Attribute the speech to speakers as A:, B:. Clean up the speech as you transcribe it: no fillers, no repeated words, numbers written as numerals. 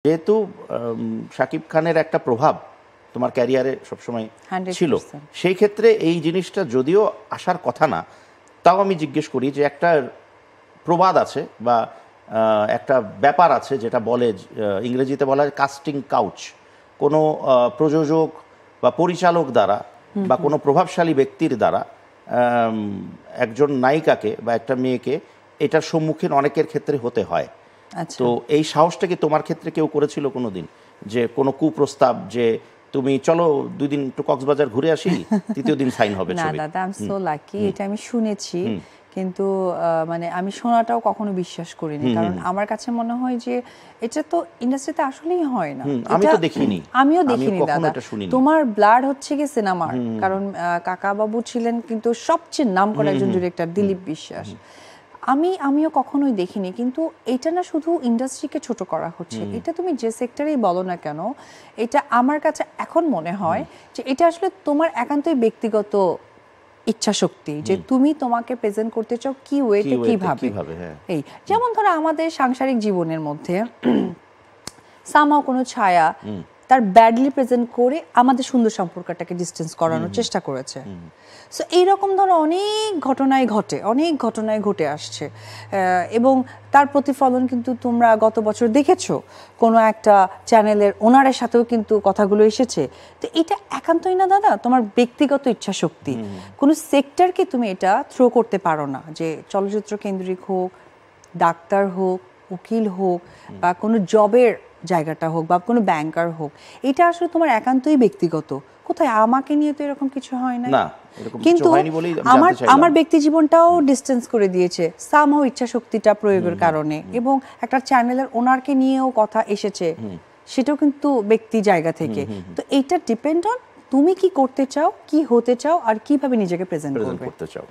A: যেহেতু শাকিব খানের একটা প্রভাব তোমার ক্যারিয়ারে সবসময় ছিল, সেই ক্ষেত্রে এই জিনিসটা যদিও আসার কথা না, তাও আমি জিজ্ঞেস করি যে একটা প্রবাদ আছে বা একটা ব্যাপার আছে যেটা বলে, ইংরেজিতে বলা হয় কাস্টিং কাউচ। কোনো প্রযোজক বা পরিচালক দ্বারা বা কোনো প্রভাবশালী ব্যক্তির দ্বারা একজন নায়িকাকে বা একটা মেয়েকে এটার সম্মুখীন অনেকের ক্ষেত্রে হতে হয়। তো এই সাহসটা কি তোমার ক্ষেত্রে কেউ করেছিল কোনোদিন, যে কোনো কুপ্রস্তাব যে তুমি চলো 2 দিন একটু কক্সবাজার ঘুরে আসি, তৃতীয় দিন সাইন হবে ছবি?
B: না দাদা, আই এম সো লাকি, এটা আমি শুনেছি, কিন্তু মানে আমি শোনাটাও কখনো বিশ্বাস করিনি। কারণ আমার কাছে মনে হয় যে এটা তো ইন্ডাস্ট্রিতে আসলেই হয় না।
A: আমি তো দেখিনি,
B: আমিও দেখিনি দাদা। তোমার ব্লাড হচ্ছে কি সিনেমার, কারণ কাকা বাবু ছিলেন কিন্তু সবচেয়ে নামকরা একজন ডিরেক্টর, দিলীপ বিশ্বাস। আমিও কখনোই দেখিনি, কিন্তু এটা না শুধু ইন্ডাস্ট্রিকে ছোট করা হচ্ছে, এটা তুমি যে সেক্টরেই বলো না কেন, এটা আমার কাছে এখন মনে হয় যে এটা আসলে তোমার একান্তই ব্যক্তিগত ইচ্ছা শক্তি, যে তুমি তোমাকে প্রেজেন্ট করতে চাও কি ওয়েতে, কিভাবে। এই যেমন ধরো আমাদের সাংসারিক জীবনের মধ্যে সামাও কোনো ছায়া তার ব্যাডলি প্রেজেন্ট করে আমাদের সুন্দর সম্পর্কটাকে ডিস্টেন্স করানোর চেষ্টা করেছে। সো এইরকম ধরো অনেক ঘটনায় ঘটে আসছে, এবং তার প্রতিফলন কিন্তু তোমরা গত বছর দেখেছো, কোনো একটা চ্যানেলের ওনারের সাথেও কিন্তু কথাগুলো এসেছে। তো এটা একান্তই না দাদা তোমার ব্যক্তিগত ইচ্ছা শক্তি, কোনো সেক্টরকে তুমি এটা থ্রো করতে পারো না, যে চলচ্চিত্র কেন্দ্রিক হোক, ডাক্তার হোক, উকিল হোক, বা কোনো জবের জায়গাটা হোক, বা কোনো ব্যাংকার হোক, এটা আসলে তোমার একান্তই ব্যক্তিগত। কোথায় আমাকে নিয়ে তো এরকম কিছু হয় না, কিন্তু আমার ব্যক্তি জীবনটাও ডিস্টেন্স করে দিয়েছে সামহাও ইচ্ছা শক্তিটা প্রয়োগের কারণে, এবং একটা চ্যানেলের ওনারকে নিয়েও কথা এসেছে, সেটাও কিন্তু ব্যক্তি জায়গা থেকে। তো এইটা ডিপেন্ড অন তুমি কি করতে চাও, কি হতে চাও, আর কিভাবে নিজেকে প্রেজেন্ট করতে চাও।